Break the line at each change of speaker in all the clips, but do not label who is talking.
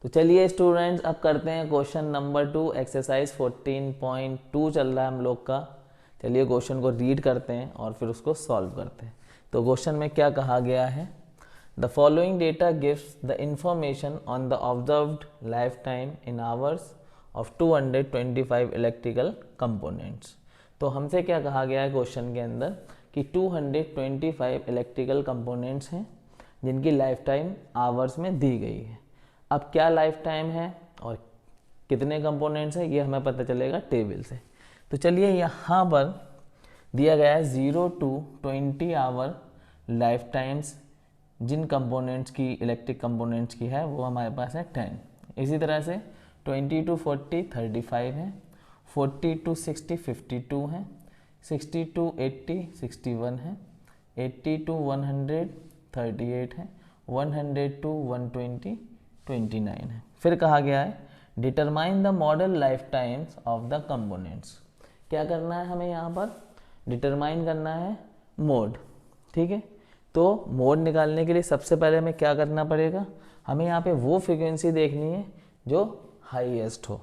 तो चलिए स्टूडेंट्स अब करते हैं क्वेश्चन नंबर 2, एक्सरसाइज 14.2 चल रहा है हम लोग का। चलिए क्वेश्चन को रीड करते हैं और फिर उसको सॉल्व करते हैं। तो क्वेश्चन में क्या कहा गया है, the following data gives the information on the observed life time in hours of 225 electrical components. तो हमसे क्या कहा गया है क्वेश्चन के अंदर कि 225 इलेक्ट्रिकल कंपोनेंट्स हैं जिनकी लाइफ टाइम आवर्स में दी गई है। अब क्या लाइफ टाइम है और कितने कंपोनेंट्स हैं ये हमें पता चलेगा टेबल से। तो चलिए यहाँ पर दिया गया है 0 to 20 आवर लाइफ टाइम्स जिन कंपोनेंट्स की इलेक्ट्रिक कंपोनेंट्स की है वो हमारे पास है 10। इसी तरह से 20 to 40 35 है, 40 to 60 52 है, 60 to 80 61 है, 80 to 100 38 है, 100 to 120 29 है। फिर कहा गया है determine the model life times of the components. क्या करना है हमें यहाँ पर, डिटरमाइन करना है मोड। ठीक है, तो मोड निकालने के लिए सबसे पहले हमें क्या करना पड़ेगा, हमें यहाँ पे वो फ्रीक्वेंसी देखनी है जो हाईएस्ट हो।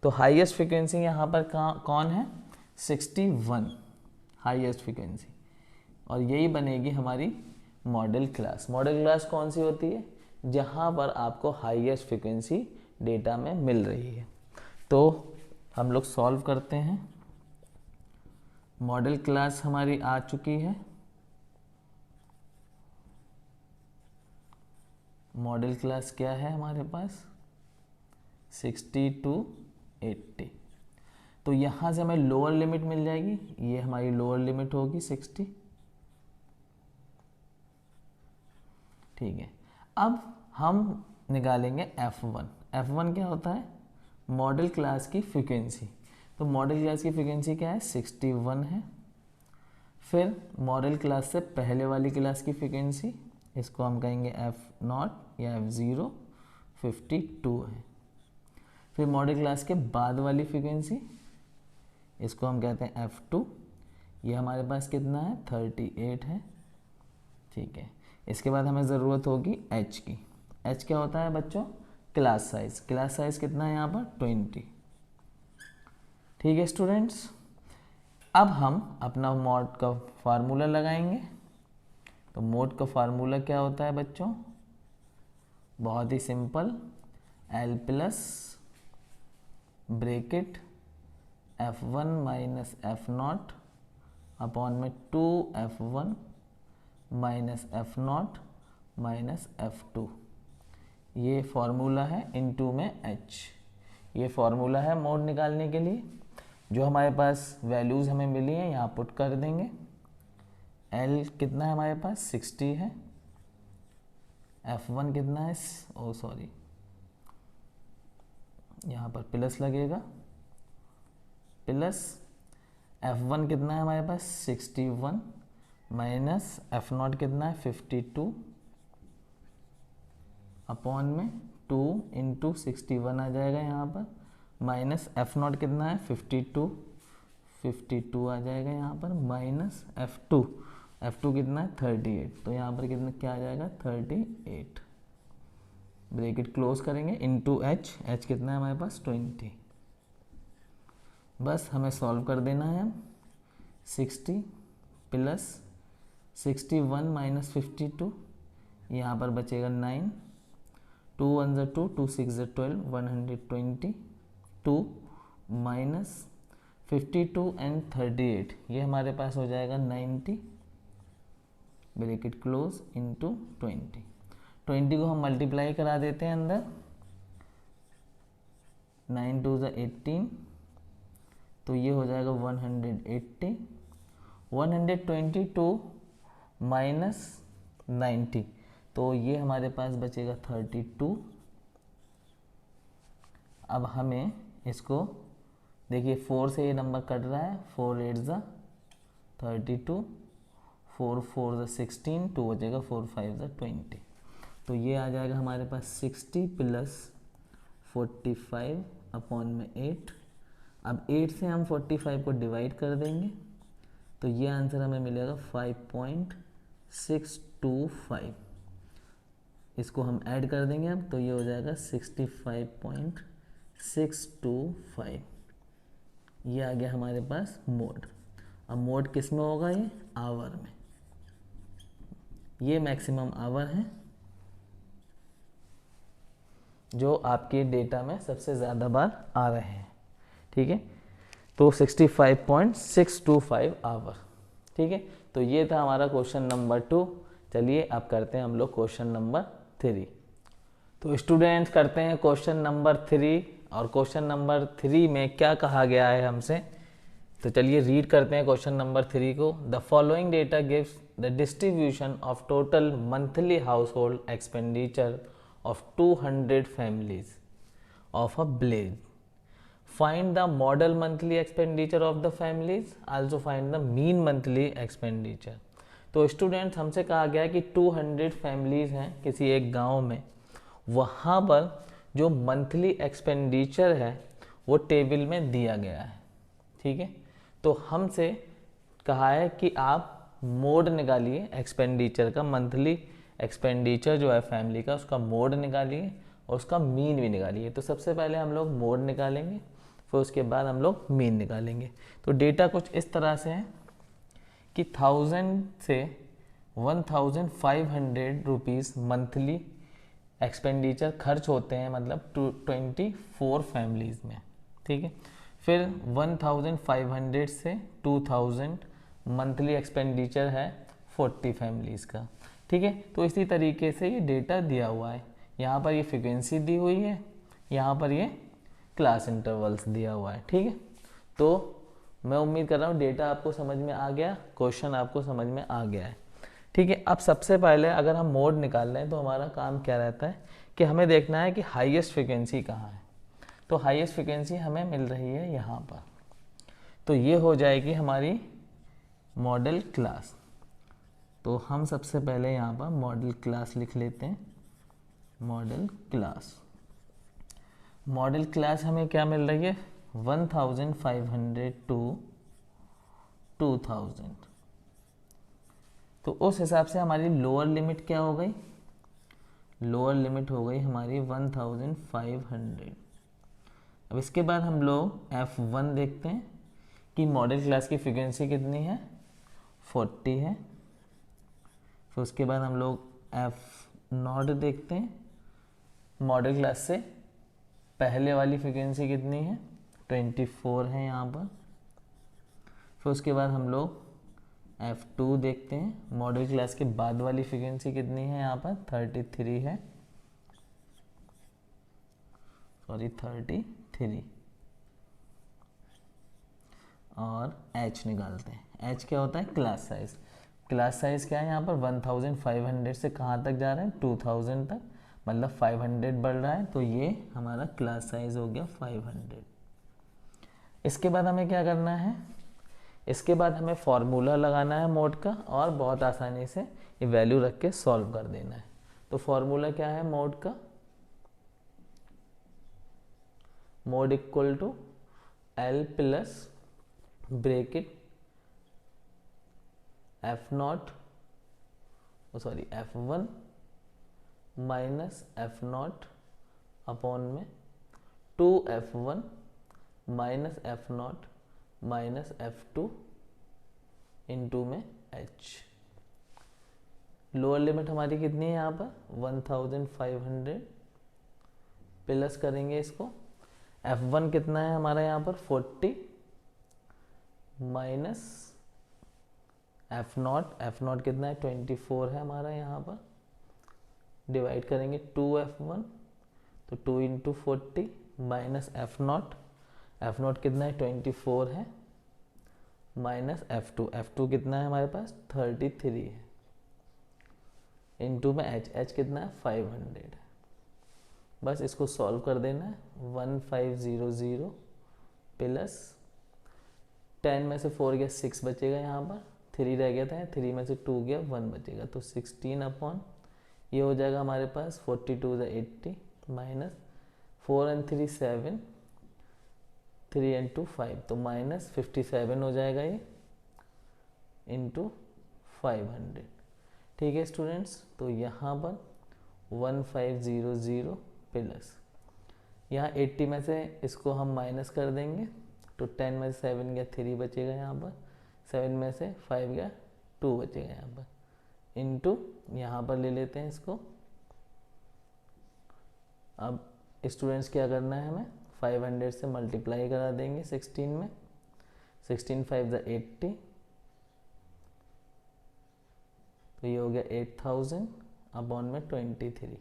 तो हाईएस्ट फ्रीक्वेंसी यहाँ पर कौन है, 61 हाईएस्ट फ्रीक्वेंसी, और यही बनेगी हमारी मॉडल क्लास। मॉडल क्लास कौन सी होती है, जहाँ पर आपको हाईएस्ट फ्रीक्वेंसी डेटा में मिल रही है। तो हम लोग सॉल्व करते हैं। मॉडल क्लास हमारी आ चुकी है। मॉडल क्लास क्या है हमारे पास, 60 to 80। तो यहाँ से हमें लोअर लिमिट मिल जाएगी, ये हमारी लोअर लिमिट होगी 60। ठीक है, अब हम निकालेंगे F1। F1 क्या होता है, मॉडल क्लास की फ्रीक्वेंसी। तो मॉडल क्लास की फ्रीक्वेंसी क्या है, 61 है। फिर मॉडल क्लास से पहले वाली क्लास की फ्रीक्वेंसी, इसको हम कहेंगे F0 या F0, 52 है। फिर मॉडल क्लास के बाद वाली फ्रीक्वेंसी, इसको हम कहते हैं F2, ये हमारे पास कितना है, 38 है। ठीक है, इसके बाद हमें ज़रूरत होगी H की। H क्या होता है बच्चों, क्लास साइज। क्लास साइज कितना है यहाँ पर, 20। ठीक है स्टूडेंट्स, अब हम अपना मोड का फार्मूला लगाएंगे। तो मोड का फार्मूला क्या होता है बच्चों, बहुत ही simple, L plus bracket F1 minus F0 upon में 2F1 minus F0 minus F2, ये फॉर्मूला है इनटू में H। ये फॉर्मूला है मोड निकालने के लिए। जो हमारे पास वैल्यूज़ हमें मिली हैं यहाँ पुट कर देंगे। L कितना है हमारे पास, 60 है। F1 कितना है, ओ सॉरी यहाँ पर प्लस लगेगा, प्लस F1 कितना है हमारे पास, 61 माइनस F0 कितना है, 52 अपॉन में 2 इंटू 61 आ जाएगा यहाँ पर, माइनस F0 कितना है, 52 आ जाएगा यहाँ पर, माइनस F2 कितना है, 38। तो यहाँ पर कितना क्या आ जाएगा, 38। ब्रैकेट क्लोज करेंगे, इंटू H कितना है हमारे पास, 20। बस हमें सॉल्व कर देना है। 60 प्लस 61 माइनस 52, यहाँ पर बचेगा 9, 2 1 ज़ा 2, 2 6 ज़ा 12, 122 माइनस 52 एंड 38, ये हमारे पास हो जाएगा 90। ब्रैकेट क्लोज इंटू 20 को हम मल्टीप्लाई करा देते हैं अंदर, 9 2 ज़ा 18, तो ये हो जाएगा 180। 122 माइनस 90, तो ये हमारे पास बचेगा 32। अब हमें इसको देखिए 4 से ये नंबर कट रहा है, 4 8 ज़ा 32, 4 4 ज़ा 16, 2 बचेगा, 4 5 ज़ा 20। तो ये आ जाएगा हमारे पास 60 प्लस 45 अपॉन में 8। अब 8 से हम 45 को डिवाइड कर देंगे, तो ये आंसर हमें मिलेगा 5.625। इसको हम ऐड कर देंगे अब, तो ये हो जाएगा 65.625। ये आ गया हमारे पास मोड। अब मोड किस में होगा? ये आवर में। ये मैक्सिमम आवर है जो आपके डेटा में सबसे ज़्यादा बार आ रहे हैं, ठीक है। तो 65.625 आवर, ठीक है। तो ये था हमारा क्वेश्चन नंबर 2। चलिए अब करते हैं हम लोग क्वेश्चन नंबर 3। तो स्टूडेंट्स करते हैं क्वेश्चन नंबर 3। और क्वेश्चन नंबर 3 में क्या कहा गया है हमसे, तो चलिए रीड करते हैं क्वेश्चन नंबर 3 को। The following data gives the distribution of total monthly house hold expenditure of 200 families of a village. Find the model monthly expenditure of the families. Also find the mean monthly expenditure. तो students हमसे कहा गया कि 200 families हैं किसी एक गांव में, वहाँ पर जो मंथली एक्सपेंडिचर है वो टेबल में दिया गया है, ठीक है। तो हमसे कहा है कि आप मोड निकालिए एक्सपेंडिचर का, मंथली एक्सपेंडिचर जो है फैमिली का उसका मोड निकालिए और उसका मीन भी निकालिए। तो सबसे पहले हम लोग मोड निकालेंगे, फिर उसके बाद हम लोग मीन निकालेंगे। तो डेटा कुछ इस तरह से है कि 1000 से 1500 रुपीज़ मंथली एक्सपेंडिचर खर्च होते हैं, मतलब 24 फैमिलीज़ में, ठीक है। फिर 1500 से 2000 मंथली एक्सपेंडिचर है 40 फैमिलीज़ का, ठीक है। तो इसी तरीके से ये डेटा दिया हुआ है। यहाँ पर ये फ्रिक्वेंसी दी हुई है, यहाँ पर ये क्लास इंटरवल्स दिया हुआ है, ठीक है। तो मैं उम्मीद कर रहा हूँ डेटा आपको समझ में आ गया, क्वेश्चन आपको समझ में आ गया है, ठीक है। अब सबसे पहले अगर हम मोड निकाल रहे हैं तो हमारा काम क्या रहता है कि हमें देखना है कि हाईएस्ट फ्रिक्वेंसी कहाँ है। तो हाईएस्ट फ्रिक्वेंसी हमें मिल रही है यहाँ पर, तो ये हो जाएगी हमारी मॉडल क्लास। तो हम सबसे पहले यहाँ पर मॉडल क्लास लिख लेते हैं। मॉडल क्लास, मॉडल क्लास हमें क्या मिल रही है? 1500 टू 2000। तो उस हिसाब से हमारी लोअर लिमिट क्या हो गई? लोअर लिमिट हो गई हमारी 1500। अब इसके बाद हम लोग F1 देखते हैं कि मॉडल क्लास की फ्रीक्वेंसी कितनी है, 40 है। फिर उसके बाद हम लोग F0 देखते हैं, मॉडल क्लास से पहले वाली फ्रीक्वेंसी कितनी है, 24 है यहाँ पर। फिर उसके बाद हम लोग F2 देखते हैं, मॉडल क्लास के बाद वाली फ्रीक्वेंसी कितनी है यहाँ पर, 33 है, सॉरी 33। और H निकालते हैं। H क्या होता है? Class size. क्लास साइज क्या है यहाँ पर? 1500 से कहाँ तक जा रहे हैं? 2000 तक, मतलब 500 बढ़ रहा है, तो ये हमारा क्लास साइज हो गया 500। इसके बाद हमें क्या करना है? इसके बाद हमें फॉर्मूला लगाना है मोड का, और बहुत आसानी से ये वैल्यू रख के सॉल्व कर देना है। तो फॉर्मूला क्या है मोड का? Mode equal to L plus bracket F0 sorry F1 minus F0 upon में 2F1 minus F0 minus F2 into में H। लोअर लिमिट हमारी कितनी है यहाँ पर? 1500 प्लस करेंगे इसको, F1 कितना है हमारा यहाँ पर? 40 माइनस F0 कितना है? 24 है हमारा यहाँ पर, डिवाइड करेंगे 2F1, तो 2 इंटू 40 माइनस F0 कितना है? 24 है, माइनस F2 कितना है हमारे पास? 33 है, इंटू में H कितना है? 500। बस इसको सॉल्व कर देना है। 1500 प्लस 10 में से 4 गया 6 बचेगा, यहाँ पर 3 रह गया था, 3 में से 2 गया 1 बचेगा, तो 16 अपॉन ये हो जाएगा हमारे पास 42 से 80 माइनस 4 and 3 7, 3 and 2 5, तो माइनस 57 हो जाएगा ये इंटू 500। ठीक है स्टूडेंट्स, तो यहाँ पर 1500 प्लस, यहाँ 80 में से इसको हम माइनस कर देंगे तो 10 में से 7 गया 3 बचेगा यहाँ पर, 7 में से 5 गया 2 बचेगा यहाँ पर, इनटू यहाँ पर ले लेते हैं इसको। अब स्टूडेंट्स क्या करना है, हमें 500 से मल्टीप्लाई करा देंगे 16 में, 16 5 = 80, तो ये हो गया 8000 अपॉन में 23।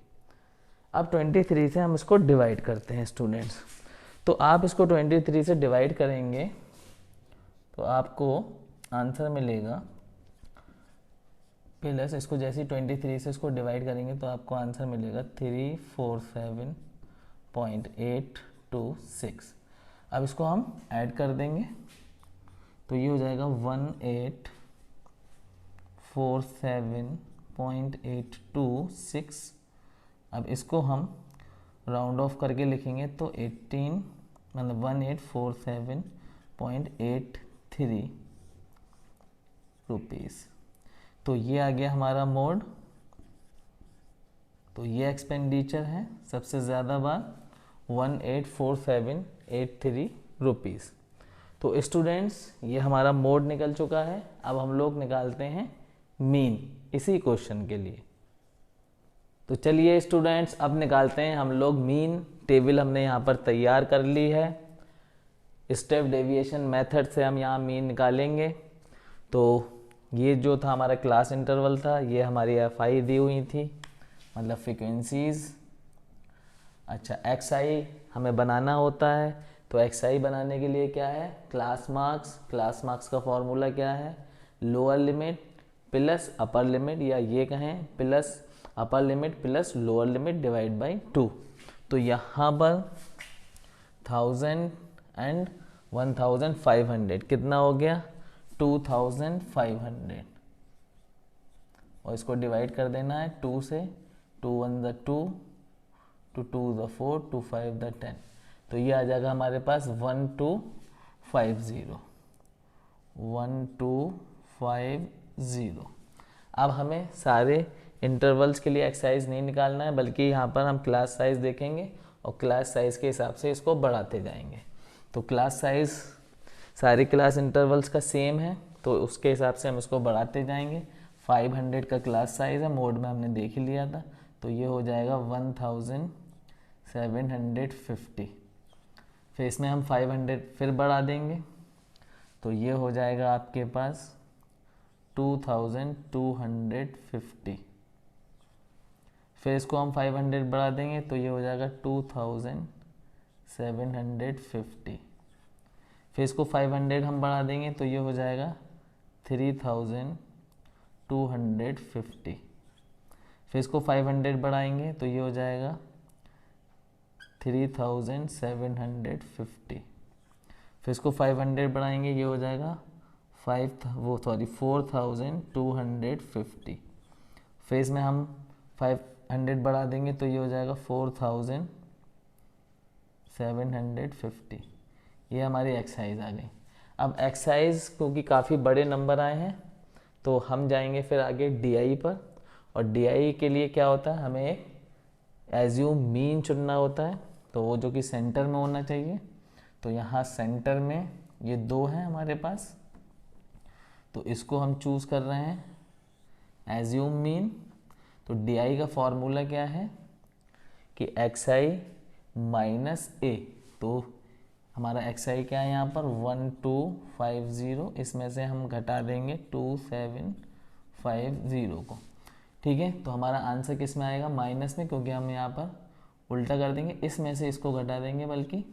अब 23 से हम इसको डिवाइड करते हैं स्टूडेंट्स। तो आप इसको 23 से डिवाइड करेंगे तो आपको आंसर मिलेगा प्लस, इसको जैसे 23 से इसको डिवाइड करेंगे तो आपको आंसर मिलेगा 347.826। अब इसको हम ऐड कर देंगे तो ये हो जाएगा 1847.826। अब इसको हम राउंड ऑफ करके लिखेंगे तो 18 मतलब 1847.83 रुपीज़। तो ये आ गया हमारा मोड। तो ये एक्सपेंडिचर है सबसे ज़्यादा बार 184783 रुपीज़। तो स्टूडेंट्स ये हमारा मोड निकल चुका है। अब हम लोग निकालते हैं मीन इसी क्वेश्चन के लिए। तो चलिए स्टूडेंट्स अब निकालते हैं हम लोग मीन। टेबल हमने यहाँ पर तैयार कर ली है। स्टेप डेविएशन मेथड से हम यहाँ मीन निकालेंगे। तो ये जो था हमारा क्लास इंटरवल था, ये हमारी एफआई दी हुई थी, मतलब फ्रिक्वेंसीज। अच्छा, एक्सआई हमें बनाना होता है। तो एक्सआई बनाने के लिए क्या है, क्लास मार्क्स। क्लास मार्क्स का फॉर्मूला क्या है, lower limit plus upper limit, या ये कहें plus upper limit plus lower limit divide by 2। तो यहाँ पर 1000 एंड 1500 कितना हो गया, 2500। और इसको डिवाइड कर देना है 2 से। 2 1 = 2, 2 2 = 4, 2 5 = 10। तो ये आ जाएगा हमारे पास 1250। 1250। अब हमें सारे इंटरवल्स के लिए एक्सरसाइज नहीं निकालना है, बल्कि यहाँ पर हम क्लास साइज देखेंगे और क्लास साइज के हिसाब से इसको बढ़ाते जाएंगे। तो क्लास साइज सारे क्लास इंटरवल्स का सेम है, तो उसके हिसाब से हम इसको बढ़ाते जाएंगे। 500 का क्लास साइज है, मोड में हमने देख ही लिया था। तो ये हो जाएगा 1750। फिर इसमें हम 500 फिर बढ़ा देंगे, तो ये हो जाएगा आपके पास 2250। फिर इसको हम 500 बढ़ा देंगे तो ये हो जाएगा 2750। फिर इसको 500 हम बढ़ा देंगे तो ये हो जाएगा 3250। फिर इसको 500 बढ़ाएंगे तो ये हो जाएगा 3750। फिर इसको 500 बढ़ाएंगे ये हो जाएगा 4250। फिर इसमें हम 500 बढ़ा देंगे तो ये हो जाएगा 4750। ये हमारी एक्सरसाइज आ गई। अब एक्सरसाइज क्योंकि काफ़ी बड़े नंबर आए हैं तो हम जाएंगे फिर आगे डीआई पर। और डीआई के लिए क्या होता है, हमें एक एज्यूम मीन चुनना होता है, तो वो जो कि सेंटर में होना चाहिए। तो यहाँ सेंटर में ये 2 हैं हमारे पास, तो इसको हम चूज़ कर रहे हैं एज्यूम मीन। तो डीआई का फॉर्मूला क्या है कि एक्सआई माइनस ए। तो हमारा एक्सआई क्या है यहाँ पर 1250, इसमें से हम घटा देंगे 2750 को। ठीक है, तो हमारा आंसर किस में आएगा, माइनस में, क्योंकि हम यहाँ पर उल्टा कर देंगे, इसमें से इसको घटा देंगे बल्कि।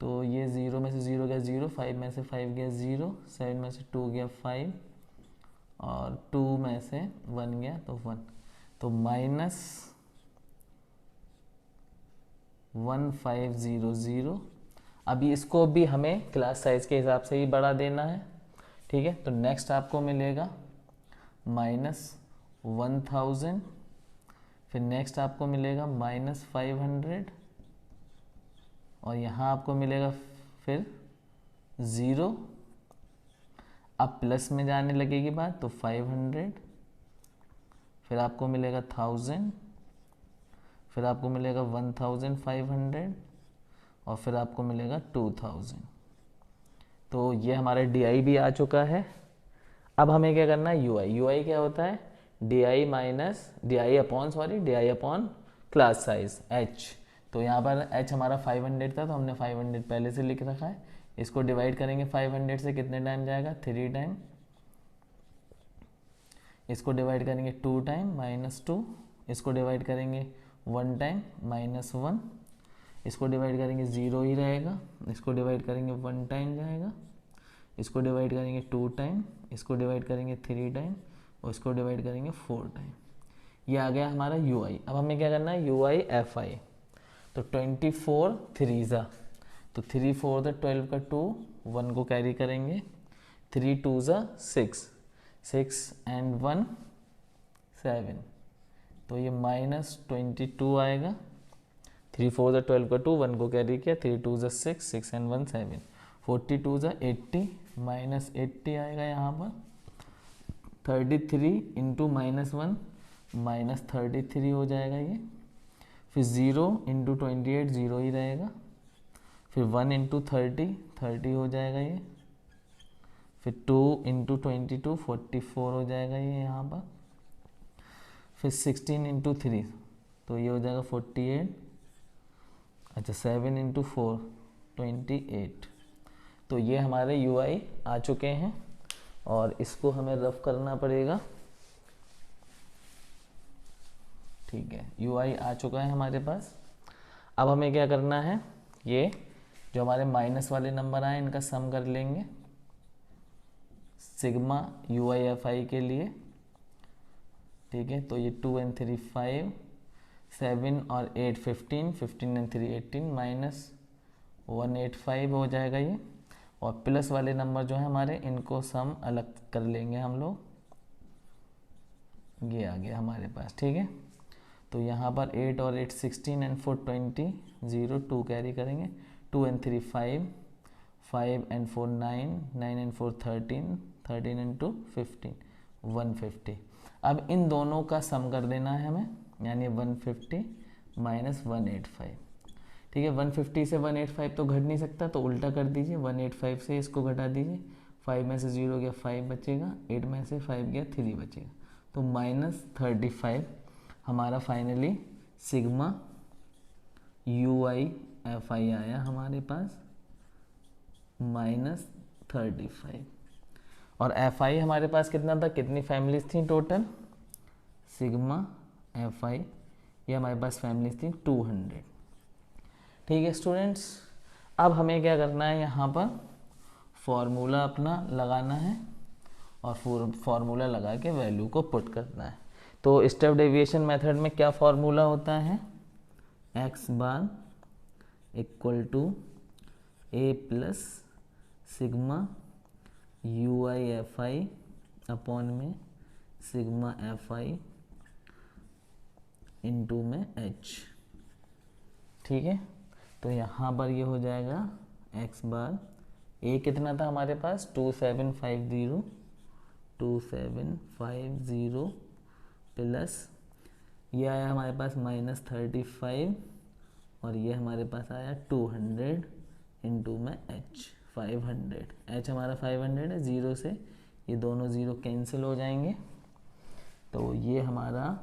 तो ये 0 में से 0 गया 0, 5 में से 5 गया 0, 7 में से 2 गया 5 और 2 में से 1 गया तो 1। तो माइनस 1500। अभी इसको भी हमें क्लास साइज के हिसाब से ही बढ़ा देना है। ठीक है, तो नेक्स्ट आपको मिलेगा माइनस 1000। फिर नेक्स्ट आपको मिलेगा माइनस 500 और यहाँ आपको मिलेगा फिर 0। अब प्लस में जाने लगेगी बात तो 500, फिर आपको मिलेगा 1000 फिर आपको मिलेगा 1500 और फिर आपको मिलेगा 2000। तो ये हमारा डी भी आ चुका है। अब हमें क्या करना है, यूआई क्या होता है, D I upon class size H. तो यहाँ पर एच हमारा 500 था, तो हमने 500 पहले से लिख रखा है। इसको डिवाइड करेंगे 500 से, कितने टाइम जाएगा, 3 टाइम। इसको डिवाइड करेंगे 2 टाइम -2, इसको डिवाइड करेंगे 1 टाइम -1, इसको डिवाइड करेंगे 0 ही रहेगा, इसको डिवाइड करेंगे 1 टाइम जाएगा, इसको डिवाइड करेंगे 2 टाइम, इसको डिवाइड करेंगे 3 टाइम और इसको डिवाइड करेंगे 4 टाइम। ये आ गया हमारा यूआई। अब हमें क्या करना है, यूआई एफआई। तो 24 3 तो 3 4 12 का 2, 1 को कैरी करेंगे, 3 2 6, 6 एंड 1 7, तो ये -22 आएगा। 3 4 12 का 2, 1 को कैरी किया, 3 2 6, 6 एंड 1 7, 42 80, -80 आएगा यहाँ पर। 33 इंटू -1 -33 हो जाएगा ये। फिर 0 इंटू 28, 0 ही रहेगा। फिर 1 इंटू 30, 30 हो जाएगा ये। फिर 2 इंटू 22, 44 हो जाएगा ये यहाँ पर। फिर 16 इंटू 3, तो ये हो जाएगा 48। अच्छा 7 इंटू 4, 28। तो ये हमारे यूआई आ चुके हैं और इसको हमें रफ करना पड़ेगा। ठीक है, यूआई आ चुका है हमारे पास। अब हमें क्या करना है, ये जो हमारे माइनस वाले नंबर आए इनका सम कर लेंगे सिग्मा यूआई एफआई के लिए। ठीक है, तो ये 2 and 3 5, 7 और 8 15, 15 and 3 18, -185 हो जाएगा ये। और प्लस वाले नंबर जो है हमारे, इनको सम अलग कर लेंगे हम लोग। ये आ गया हमारे पास। ठीक है, तो यहाँ पर 8 और 8 16 and 4 20, 0 2 कैरी करेंगे, 2 and 3 5, 5 and 4 9, 9 and 4 13, 13 and 2 15, 150। अब इन दोनों का सम कर देना है हमें, यानी 150 - 185। ठीक है, 150 से 185 तो घट नहीं सकता, तो उल्टा कर दीजिए, 185 से इसको घटा दीजिए। 5 में से 0 गया 5 बचेगा, 8 में से 5 गया 3 बचेगा, तो -35 हमारा फाइनली सिग्मा यूआई एफआई आया हमारे पास, -35। और एफआई हमारे पास कितना था, कितनी फैमिलीज थी टोटल, सिग्मा एफआई ये हमारे पास फैमिलीज थी 200। ठीक है स्टूडेंट्स, अब हमें क्या करना है, यहाँ पर फॉर्मूला अपना लगाना है और फॉर्मूला लगा के वैल्यू को पुट करना है। तो स्टेप डेविएशन मेथड में क्या फॉर्मूला होता है, x bar equal to a plus sigma u i f i upon में सिग्मा एफ आई इंटू में h। ठीक है, तो यहाँ पर ये हो जाएगा x बार, a कितना था हमारे पास 2750 प्लस ये आया हमारे पास -35 और ये हमारे पास आया 200 इंटू में h 500। h हमारा 500 है, 0 से ये दोनों 0 कैंसिल हो जाएंगे, तो ये हमारा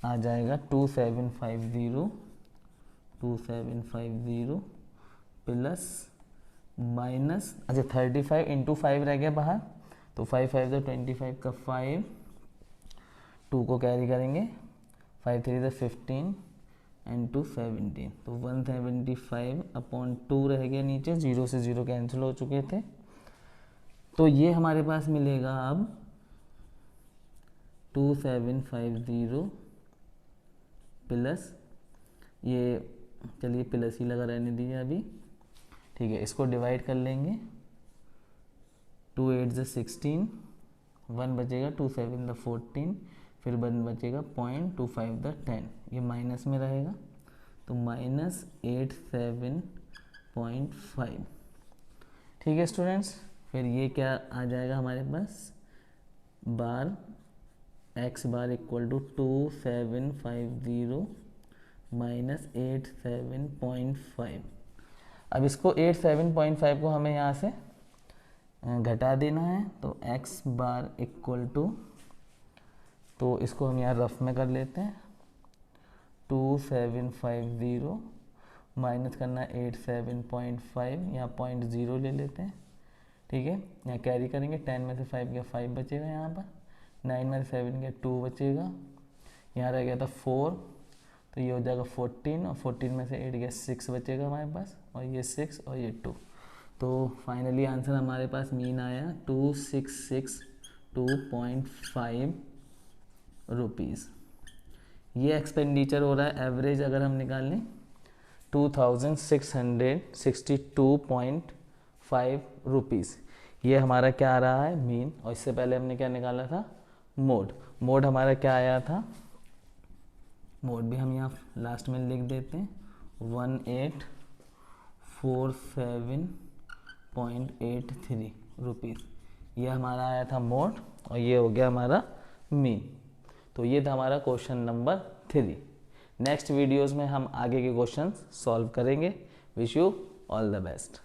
आ जाएगा 2750 प्लस माइनस, अच्छा 35 इंटू 5 रह गया बाहर, तो 5 5 तो 25 का 5, 2 को कैरी करेंगे, 5 3 15 एंड 2 17, तो 175 अपॉन 2 रह गया नीचे, 0 से 0 कैंसिल हो चुके थे। तो ये हमारे पास मिलेगा अब 2750 प्लस, ये चलिए प्लस ही लगा रहने दीजिए अभी। ठीक है, इसको डिवाइड कर लेंगे, 2 8 16, 1 बचेगा, 2 7 14, फिर 1 बचेगा 0.25 10, ये माइनस में रहेगा, तो -87.5। ठीक है स्टूडेंट्स, फिर ये क्या आ जाएगा हमारे पास, bar x bar equal to 2750 minus 87.5। अब इसको 87.5 को हमें यहाँ से घटा देना है, तो एक्स बार इक्वल टू, तो इसको हम यहाँ रफ में कर लेते हैं, 2750 माइनस करना है 87.5, यहाँ 0.0 ले लेते हैं, ठीक है। यहाँ कैरी करेंगे, 10 में से 5 गया 5 बचेगा, यहाँ पर 9 में से 7 गया 2 बचेगा, यहाँ रह गया था 4, तो ये हो जाएगा 14, और 14 में से 8 गया 6 बचेगा हमारे पास, और ये 6 और ये 2। तो फाइनली आंसर हमारे पास मीन आया 2662.5 रुपीज़। ये एक्सपेंडिचर हो रहा है, एवरेज अगर हम निकाल लें 2662.5 रुपीज़। ये हमारा क्या आ रहा है, मीन। और इससे पहले हमने क्या निकाला था, मोड। मोड हमारा क्या आया था, मोड भी हम यहाँ लास्ट में लिख देते हैं, 1847.83 रुपीज़। ये हमारा आया था मोड, और ये हो गया हमारा मीन। तो ये था हमारा क्वेश्चन नंबर 3। नेक्स्ट वीडियोस में हम आगे के क्वेश्चंस सॉल्व करेंगे। Wish you all the best.